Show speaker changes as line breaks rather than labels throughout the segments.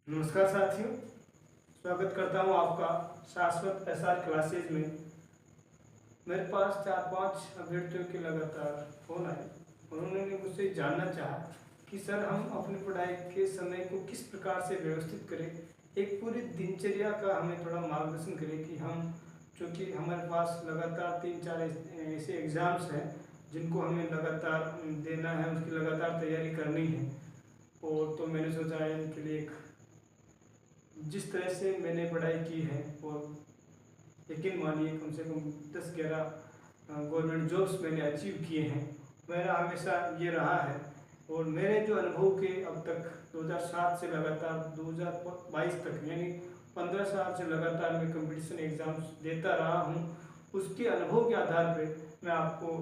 नमस्कार साथियों, स्वागत करता हूं आपका शाश्वत एसआर क्लासेज में। मेरे पास 4-5 अभ्यर्थियों के लगातार फ़ोन आए। उन्होंने मुझसे जानना चाहा कि सर हम अपनी पढ़ाई के समय को किस प्रकार से व्यवस्थित करें, एक पूरी दिनचर्या का हमें थोड़ा मार्गदर्शन करें कि हम, चूँकि हमारे पास लगातार 3-4 ऐसे एग्ज़ाम्स हैं जिनको हमें लगातार देना है, उसकी लगातार तैयारी करनी है। और तो मैंने सोचा है इनके लिए एक, जिस तरह से मैंने पढ़ाई की है और यकीन मानिए कम से कम 10-11 गवर्नमेंट जॉब्स मैंने अचीव किए हैं, मेरा हमेशा ये रहा है। और मेरे जो अनुभव के अब तक 2007 से लगातार 2022 तक, यानी 15 साल से लगातार मैं कंपटीशन एग्ज़ाम्स देता रहा हूँ। उसके अनुभव के आधार पे मैं आपको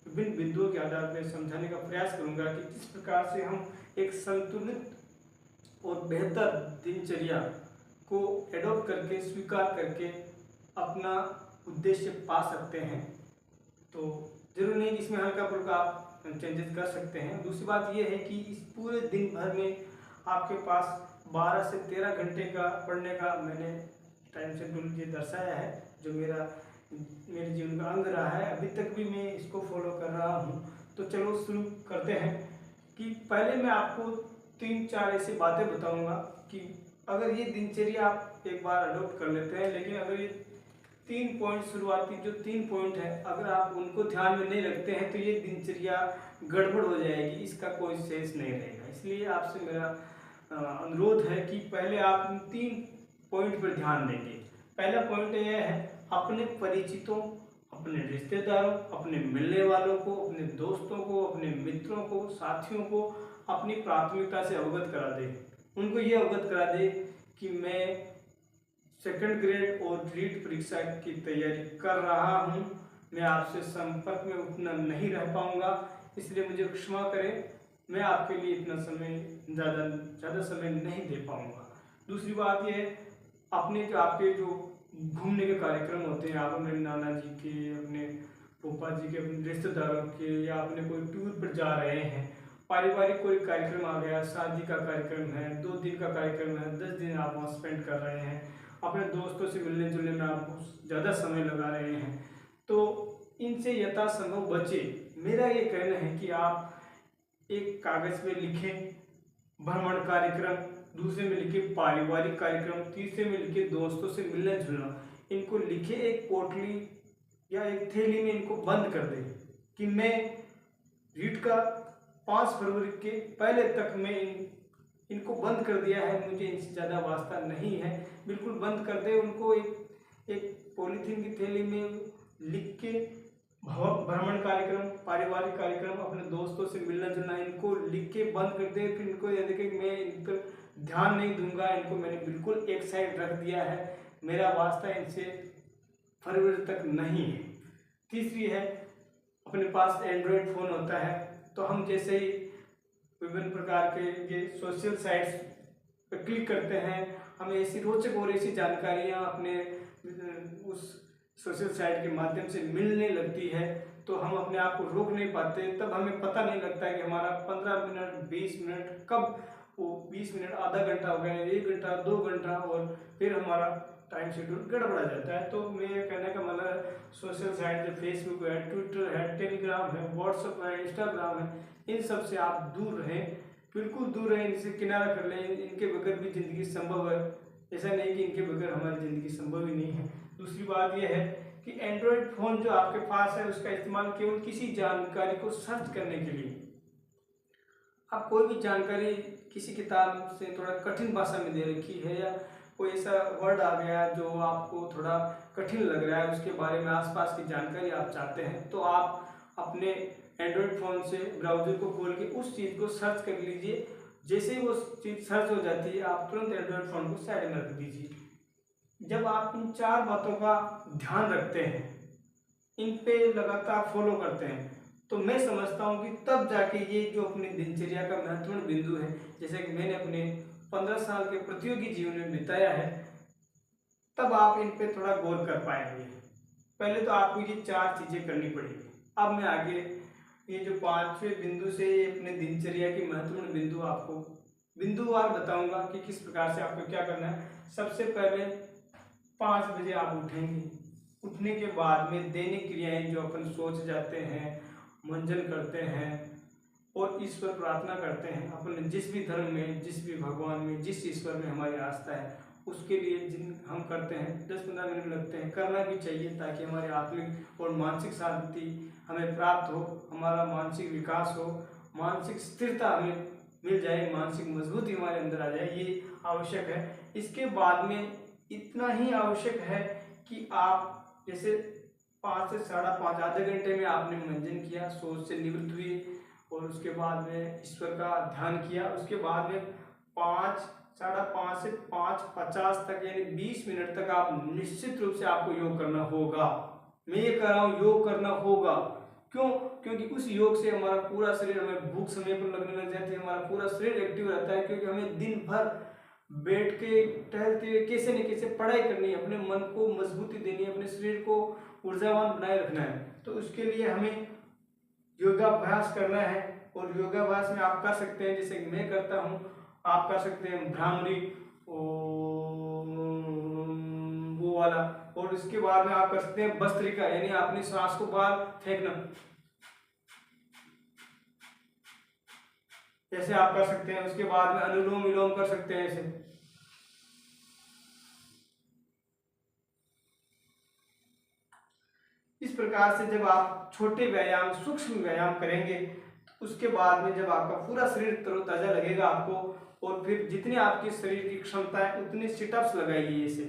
विभिन्न बिंदुओं के आधार पर समझाने का प्रयास करूँगा कि किस प्रकार से हम एक संतुलित और बेहतर दिनचर्या को एडॉप्ट करके, स्वीकार करके अपना उद्देश्य पा सकते हैं। तो जरूर नहीं इसमें हल्का फुल्का आप चेंजेस कर सकते हैं। दूसरी बात यह है कि इस पूरे दिन भर में आपके पास 12 से 13 घंटे का पढ़ने का मैंने टाइम शेड्यूल ये दर्शाया है, जो मेरे जीवन का अंग रहा है। अभी तक भी मैं इसको फॉलो कर रहा हूँ। तो चलो शुरू करते हैं कि पहले मैं आपको 3-4 ऐसी बातें बताऊंगा कि अगर ये दिनचर्या आप एक बार अडॉप्ट कर लेते हैं, लेकिन अगर ये 3 पॉइंट, शुरुआती जो 3 पॉइंट है, अगर आप उनको ध्यान में नहीं रखते हैं तो ये दिनचर्या गड़बड़ हो जाएगी, इसका कोई सेंस नहीं रहेगा। इसलिए आपसे मेरा अनुरोध है कि पहले आप इन 3 पॉइंट पर ध्यान देंगे। पहला पॉइंट यह है, अपने परिचितों, अपने रिश्तेदारों, अपने मिलने वालों को, अपने दोस्तों को, अपने मित्रों को, साथियों को अपनी प्राथमिकता से अवगत करा दें। उनको ये अवगत करा दे कि मैं सेकंड ग्रेड और रीट परीक्षा की तैयारी कर रहा हूँ, मैं आपसे संपर्क में उतना नहीं रह पाऊँगा, इसलिए मुझे क्षमा करें, मैं आपके लिए इतना समय ज़्यादा समय नहीं दे पाऊँगा। दूसरी बात यह है, अपने जो आपके जो घूमने के कार्यक्रम होते हैं, आप अपने नाना जी के, अपने फूफा जी के, अपने रिश्तेदारों के, या अपने कोई टूर पर जा रहे हैं, पारिवारिक कोई कार्यक्रम आ गया, शादी का कार्यक्रम है, 2 दिन का कार्यक्रम है, 10 दिन आप वहाँ स्पेंड कर रहे हैं, अपने दोस्तों से मिलने जुलने में आप ज़्यादा समय लगा रहे हैं, तो इनसे यथासंभव बचे। मेरा ये कहना है कि आप एक कागज़ में लिखें भ्रमण कार्यक्रम, दूसरे में लिखे पारिवारिक कार्यक्रम, तीसरे में लिखे दोस्तों से मिलना जुलना। इनको लिखे एक पोटली या एक थैली में इनको बंद कर दें कि मैं रीट का 5 फरवरी के पहले तक मैं इनको बंद कर दिया है, मुझे इनसे ज़्यादा वास्ता नहीं है, बिल्कुल बंद कर दे। उनको एक पॉलीथीन की थैली में लिख के भ्रमण कार्यक्रम, पारिवारिक कार्यक्रम, अपने दोस्तों से मिलना जुलना, इनको लिख के बंद कर दे। फिर इनको ये देखे कि मैं इन पर ध्यान नहीं दूंगा, इनको मैंने बिल्कुल एक साइड रख दिया है, मेरा वास्ता इनसे फरवरी तक नहीं है। तीसरी है, अपने पास एंड्रॉयड फ़ोन होता है, तो हम जैसे ही विभिन्न प्रकार के ये सोशल साइट्स पर क्लिक करते हैं, हमें ऐसी रोचक और ऐसी जानकारियाँ अपने उस सोशल साइट के माध्यम से मिलने लगती है, तो हम अपने आप को रोक नहीं पाते। तब हमें पता नहीं लगता है कि हमारा 15 मिनट 20 मिनट कब वो 20 मिनट आधा घंटा हो गया, 1 घंटा 2 घंटा, और फिर हमारा टाइम शेड्यूल गड़बड़ा जाता है। तो मेरे कहने का मतलब, सोशल साइट जो फेसबुक है, ट्विटर है, टेलीग्राम है, व्हाट्सएप है, इंस्टाग्राम है, इन सब से आप दूर रहें, बिल्कुल दूर रहें, इनसे किनारा कर लें। इनके बगैर भी ज़िंदगी संभव है, ऐसा नहीं कि इनके बगैर हमारी ज़िंदगी संभव ही नहीं है। दूसरी बात यह है कि एंड्रॉयड फ़ोन जो आपके पास है, उसका इस्तेमाल केवल किसी जानकारी को सर्च करने के लिए। आप कोई भी जानकारी किसी किताब से थोड़ा कठिन भाषा में दे रखी है, या कोई ऐसा वर्ड आ गया जो आपको थोड़ा कठिन लग रहा है, उसके बारे में आसपास की जानकारी आप चाहते हैं, तो आप अपने एंड्रॉयड फ़ोन से ब्राउज़र को खोल के उस चीज़ को सर्च कर लीजिए। जैसे ही वो चीज़ सर्च हो जाती है, आप तुरंत एंड्रॉयड फ़ोन को साइड में रख दीजिए। जब आप इन 4 बातों का ध्यान रखते हैं, इन पे लगातार फॉलो करते हैं, तो मैं समझता हूँ कि तब जाके ये जो अपनी दिनचर्या का महत्वपूर्ण बिंदु है, जैसे कि मैंने अपने 15 साल के प्रतियोगी जीवन में बिताया है, तब आप इन पे थोड़ा गौर कर पाएंगे। पहले तो आपको ये 4 चीज़ें करनी पड़ेगी। अब मैं आगे ये जो 5वें बिंदु से अपने दिनचर्या के महत्वपूर्ण बिंदु आपको बिंदुवार बताऊंगा कि किस प्रकार से आपको क्या करना है। सबसे पहले 5 बजे आप उठेंगे। उठने के बाद में दैनिक क्रियाएं जो अपन सोच जाते हैं, मंजन करते हैं और ईश्वर प्रार्थना करते हैं। अपन जिस भी धर्म में, जिस भी भगवान में, जिस ईश्वर में हमारी आस्था है, उसके लिए जिन हम करते हैं 10-15 मिनट लगते हैं, करना भी चाहिए ताकि हमारी आत्मिक और मानसिक शांति हमें प्राप्त हो, हमारा मानसिक विकास हो, मानसिक स्थिरता हमें मिल जाए, मानसिक मजबूती हमारे अंदर आ जाए, ये आवश्यक है। इसके बाद में इतना ही आवश्यक है कि आप जैसे 5 से 5.5 आधे घंटे में आपने मंजन किया, सोच से निवृत्त हुए और उसके बाद में ईश्वर का ध्यान किया। उसके बाद में 5, 5:30 से 5:50 तक यानी 20 मिनट तक आप निश्चित रूप से आपको योग करना होगा। मैं ये कह रहा हूँ, योग करना होगा। क्यों? क्योंकि उस योग से हमारा पूरा शरीर, हमें भूख समय पर लगने लग जाती है, हमारा पूरा शरीर एक्टिव रहता है। क्योंकि हमें दिन भर बैठ के टहलते हुए कैसे न कैसे पढ़ाई करनी है, अपने मन को मजबूती देनी है, अपने शरीर को ऊर्जावान बनाए रखना है। तो उसके लिए हमें योगाभ्यास करना है। और योगाभ्यास में आप कर सकते हैं जैसे मैं करता हूँ, आप कर सकते हैं भ्रामरी वो वाला। और उसके बाद में आप कर सकते हैं भस्त्रिका, यानी अपनी सांस को बाहर फेंकना, ऐसे आप कर सकते हैं। उसके बाद में अनुलोम विलोम कर सकते हैं ऐसे। इस प्रकार से जब आप छोटे व्यायाम, सूक्ष्म व्यायाम करेंगे तो उसके बाद में जब आपका पूरा शरीर तरोताजा लगेगा आपको, और फिर जितनी आपकी शरीर की क्षमता है उतनी सिटअप्स लगाइए। ऐसे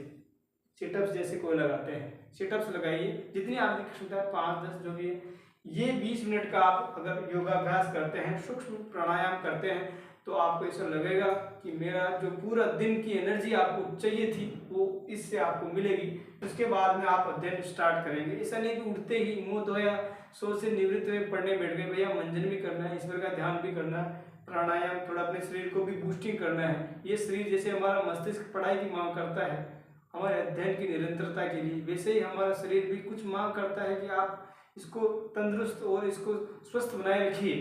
सिटअप्स जैसे कोई लगाते हैं, सिटअप्स लगाइए जितनी आपकी क्षमता है, 5-10 जो भी है। ये 20 मिनट का आप अगर योगाभ्यास करते हैं, सूक्ष्म प्राणायाम करते हैं, तो आपको ऐसा लगेगा कि मेरा जो पूरा दिन की एनर्जी आपको चाहिए थी वो इससे आपको मिलेगी। उसके बाद में आप अध्ययन स्टार्ट करेंगे। ऐसा नहीं कि उठते ही मुंह धोया, सो से निवृत्त हुए, पढ़ने बैठ गए। भैया मंजन भी करना है, ईश्वर का ध्यान भी करना है, प्राणायाम, थोड़ा अपने शरीर को भी बूस्टिंग करना है। ये शरीर जैसे हमारा मस्तिष्क पढ़ाई की मांग करता है हमारे अध्ययन की निरंतरता के लिए, वैसे ही हमारा शरीर भी कुछ मांग करता है कि आप इसको तंदुरुस्त और इसको स्वस्थ बनाए रखिए।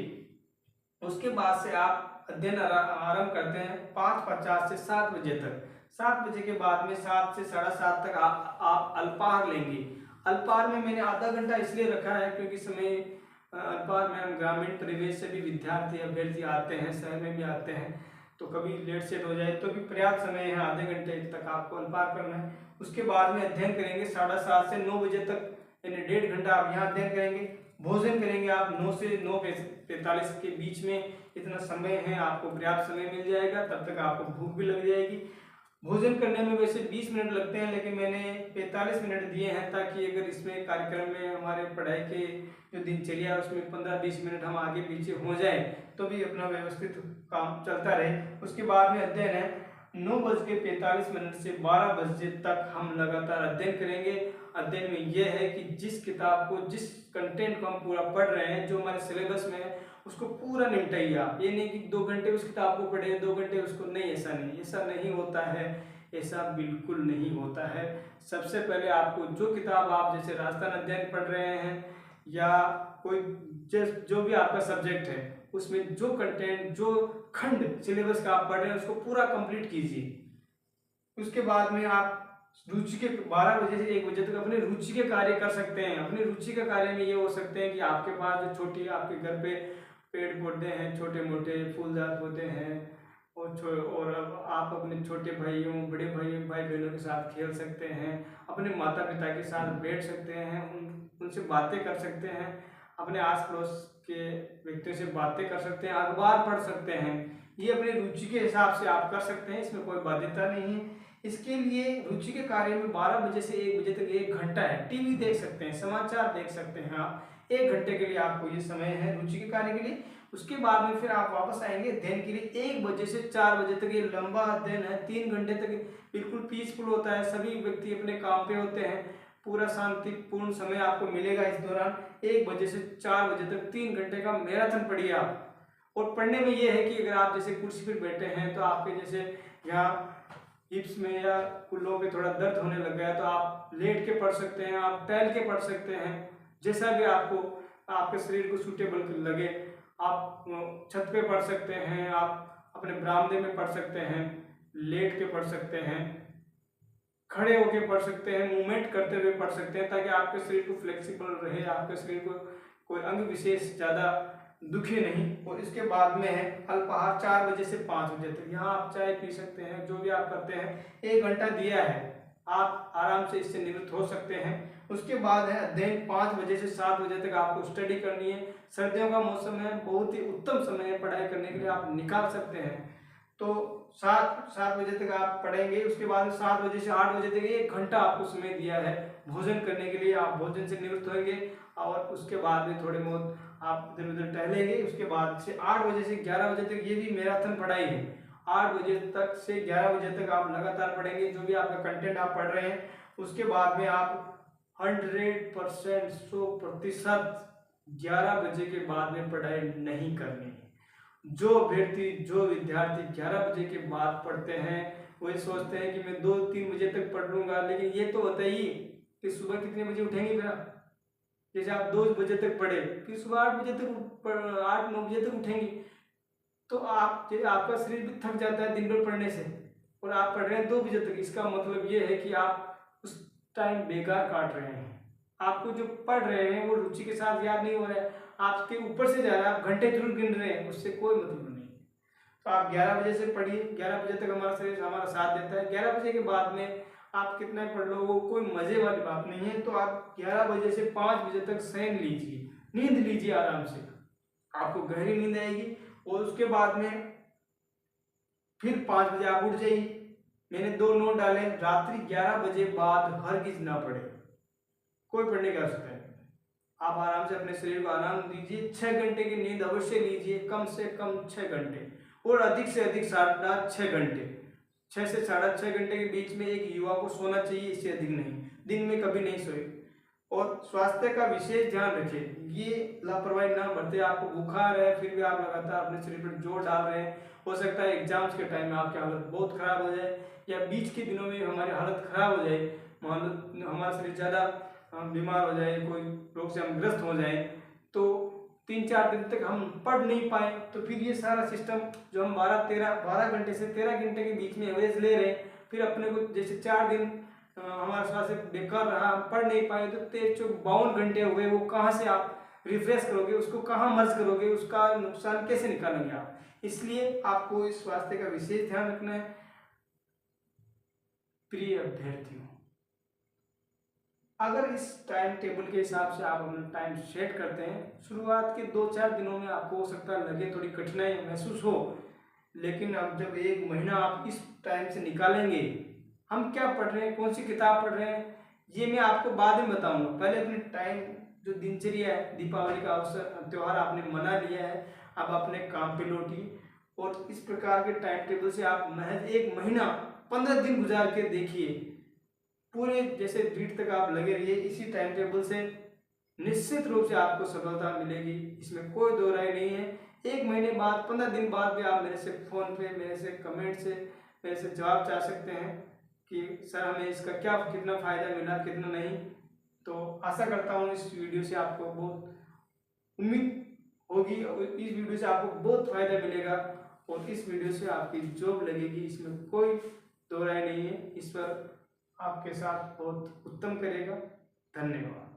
उसके बाद से आप अध्ययन आरंभ करते हैं 5:50 से 7 बजे तक। 7 बजे के बाद में 7 से 7:30 तक आप अल्पाहार लेंगे। अल्पाहार में मैंने आधा घंटा इसलिए रखा है क्योंकि समय अल्पाहार में हम ग्रामीण परिवेश से भी विद्यार्थी अभ्यर्थी आते हैं, शहर में भी आते हैं, तो कभी लेट सेट हो जाए तो भी पर्याप्त समय है, आधे घंटे तक आपको अल्पाहार करना है। उसके बाद में अध्ययन करेंगे 7:30 से 9 बजे तक, यानी 1.5 घंटा आप यहाँ अध्ययन करेंगे। भोजन करेंगे आप 9 से 9:45 के बीच में, इतना समय है, आपको पर्याप्त समय मिल जाएगा, तब तक आपको भूख भी लग जाएगी। भोजन करने में वैसे 20 मिनट लगते हैं, लेकिन मैंने 45 मिनट दिए हैं ताकि अगर इसमें कार्यक्रम में हमारे पढ़ाई के जो दिनचर्या है उसमें 15-20 मिनट हम आगे पीछे हो जाए तो भी अपना व्यवस्थित काम चलता रहे। उसके बाद में अध्ययन है 9:45 से 12 बजे तक हम लगातार अध्ययन करेंगे। अध्ययन में यह है कि जिस किताब को, जिस कंटेंट को हम पूरा पढ़ रहे हैं, जो हमारे सिलेबस में है, उसको पूरा निपटाइए आप। ये नहीं कि 2 घंटे उस किताब को पढ़े, 2 घंटे उसको, नहीं, ऐसा नहीं होता है, ऐसा बिल्कुल नहीं होता है। सबसे पहले आपको जो किताब, आप जैसे राजस्थान अध्ययन पढ़ रहे हैं या कोई जो भी आपका सब्जेक्ट है, उसमें जो कंटेंट, जो खंड सिलेबस का आप पढ़ रहे हैं उसको पूरा कंप्लीट कीजिए। उसके बाद में आप रुचि के 12 बजे से 1 बजे तक अपने रुचि के कार्य कर सकते हैं। अपने रुचि के कार्य में ये हो सकते हैं कि आपके पास जो छोटी, आपके घर पे पेड़ पौधे हैं, छोटे मोटे फूलदार पौधे हैं, और अब आप अपने छोटे भाइयों, बड़े भाइयों, भाई बहनों के साथ खेल सकते हैं, अपने माता पिता के साथ बैठ सकते हैं, उनसे बातें कर सकते हैं, अपने आस पड़ोस के व्यक्तियों से बातें कर सकते हैं, अखबार पढ़ सकते हैं। ये अपने रुचि के हिसाब से आप कर सकते हैं, इसमें कोई बाध्यता नहीं है। इसके लिए रुचि के कार्य में 12 बजे से 1 बजे तक 1 घंटा है। टीवी देख सकते हैं, समाचार देख सकते हैं आप, 1 घंटे के लिए आपको ये समय है रुचि के कार्य के लिए। उसके बाद में फिर आप वापस आएंगे अध्ययन के लिए। 1 बजे से 4 बजे तक ये लंबा अध्ययन है, 3 घंटे तक बिल्कुल पीसफुल होता है, सभी व्यक्ति अपने काम पे होते हैं, पूरा शांतिपूर्ण समय आपको मिलेगा इस दौरान। 1 बजे से 4 बजे तक 3 घंटे का मैराथन पढ़िए आप। और पढ़ने में ये है कि अगर आप जैसे कुर्सी पर बैठे हैं तो आपके जैसे यहाँ हिप्स में या कुल्लों पे थोड़ा दर्द होने लग गया तो आप लेट के पढ़ सकते हैं, आप टहल के पढ़ सकते हैं, जैसा भी आपको, आपके शरीर को सूटेबल लगे। आप छत पे पढ़ सकते हैं, आप अपने बरामदे में पढ़ सकते हैं, लेट के पढ़ सकते हैं, खड़े होके पढ़ सकते हैं, मूवमेंट करते हुए पढ़ सकते हैं, ताकि आपके शरीर को फ्लेक्सिबल रहे, आपके शरीर को कोई अंग विशेष ज़्यादा दुखे नहीं। और इसके बाद में है अल्पाहार 4 बजे से 5 बजे तक। यहाँ आप चाय पी सकते हैं, जो भी आप करते हैं, 1 घंटा दिया है, आप आराम से इससे निवृत्त हो सकते हैं। उसके बाद है अध्ययन, 5 बजे से 7 बजे तक आपको स्टडी करनी है। सर्दियों का मौसम है, बहुत ही उत्तम समय है पढ़ाई करने के लिए, आप निकाल सकते हैं। तो 7 बजे तक आप पढ़ेंगे। उसके बाद 7 बजे से 8 बजे तक 1 घंटा आपको समय दिया है भोजन करने के लिए, आप भोजन से निवृत्त होंगे। और उसके बाद में थोड़े बहुत आप इधर उधर टहलेंगे। उसके बाद से 8 बजे से 11 बजे तक ये भी मैराथन पढ़ाई है। 8 बजे तक से 11 बजे तक आप लगातार पढ़ेंगे जो भी आपका कंटेंट आप पढ़ रहे हैं। उसके बाद में आप 100% 100% 11 बजे के बाद में पढ़ाई नहीं करनी है। जो अभ्यर्थी, जो विद्यार्थी 11 बजे के बाद पढ़ते हैं, वही सोचते हैं कि मैं 2-3 बजे तक पढ़ लूंगा। लेकिन ये तो बताइए कि सुबह कितने बजे उठेंगे फिर आप? जैसे आप 2 बजे तक पढ़े, फिर सुबह 8 बजे तक 8-9 बजे तक उठेंगे, तो आपका शरीर भी थक जाता है दिन भर पढ़ने से, और आप पढ़ रहे हैं 2 बजे तक। इसका मतलब ये है कि आप उस टाइम बेकार काट रहे हैं। आपको जो पढ़ रहे हैं वो रुचि के साथ याद नहीं हो रहा है, आपके ऊपर से जा रहा है, आप घंटे जरूर गिन रहे हैं, उससे कोई मतलब नहीं। तो आप 11 बजे से पढ़िए, 11 बजे तक हमारा शरीर हमारा साथ देता है। 11 बजे के बाद में आप कितना पढ़ लो वो कोई मजे वाली बात नहीं है। तो आप 11 बजे से 5 बजे तक शयन लीजिए, नींद लीजिए आराम से, आपको गहरी नींद आएगी। और उसके बाद में फिर 5 बजे आप उठ जाइए। मैंने 2 नोट डाले, रात्रि 11 बजे बाद हरगिज ना पढ़े, कोई पढ़ने की आवश्यकता नहीं। आप आराम से अपने शरीर को आराम दीजिए। 6 घंटे की नींद अवश्य लीजिए, कम से कम 6 घंटे, और अधिक से अधिक 6.5 घंटे। 6 से 6.5 घंटे के बीच में एक युवा को सोना चाहिए, इससे अधिक नहीं। दिन में कभी नहीं सोए। और स्वास्थ्य का विशेष ध्यान रखें, ये लापरवाही ना बरते। आपको बुखार है फिर भी आप लगातार अपने शरीर पर जोर डाल रहे हैं, हो सकता है एग्जाम्स के टाइम में आपकी हालत बहुत खराब हो जाए, या बीच के दिनों में हमारी हालत खराब हो जाए, मान लो हमारा शरीर ज़्यादा बीमार हो जाए, कोई रोग से हम ग्रस्त हो जाए, तो 3-4 दिन तक हम पढ़ नहीं पाए, तो फिर ये सारा सिस्टम जो हम 12 घंटे से 13 घंटे के बीच में एवरेज ले रहे हैं, फिर अपने को जैसे 4 दिन हमारा स्वास्थ्य बेकार रहा, हम पढ़ नहीं पाए, तो 53-52 घंटे हो गए, वो कहाँ से आप रिफ्रेश करोगे, उसको कहाँ मर्ज करोगे, उसका नुकसान कैसे निकालेंगे आप? इसलिए आपको इस स्वास्थ्य का विशेष ध्यान रखना है। प्रिय अभ्यर्थियों, अगर इस टाइम टेबल के हिसाब से आप अपना टाइम सेट करते हैं, शुरुआत के 2-4 दिनों में आपको हो सकता है लगे थोड़ी कठिनाई महसूस हो, लेकिन अब जब 1 महीना आप इस टाइम से निकालेंगे, हम क्या पढ़ रहे हैं, कौन सी किताब पढ़ रहे हैं, ये मैं आपको बाद में बताऊंगा। पहले अपने टाइम जो दिनचर्या है, दीपावली का अवसर त्यौहार आपने मना लिया है, अब अपने काम पे लौटिए, और इस प्रकार के टाइम टेबल से आप महज 1 महीना 15 दिन गुजार के देखिए, पूरे जैसे रीट तक आप लगे रहिए इसी टाइम टेबल से, निश्चित रूप से आपको सफलता मिलेगी, इसमें कोई दो राय नहीं है। 1 महीने बाद, 15 दिन बाद भी आप मेरे से फोन पे, मेरे से कमेंट से, मेरे से जवाब चाह सकते हैं कि सर हमें इसका क्या, कितना फायदा मिला, कितना नहीं। तो आशा करता हूँ इस वीडियो से आपको बहुत उम्मीद होगी, और इस वीडियो से आपको बहुत फायदा मिलेगा, और इस वीडियो से आपकी जॉब लगेगी, इसमें कोई दो राय नहीं है। इस पर आपके साथ बहुत उत्तम करेगा। धन्यवाद।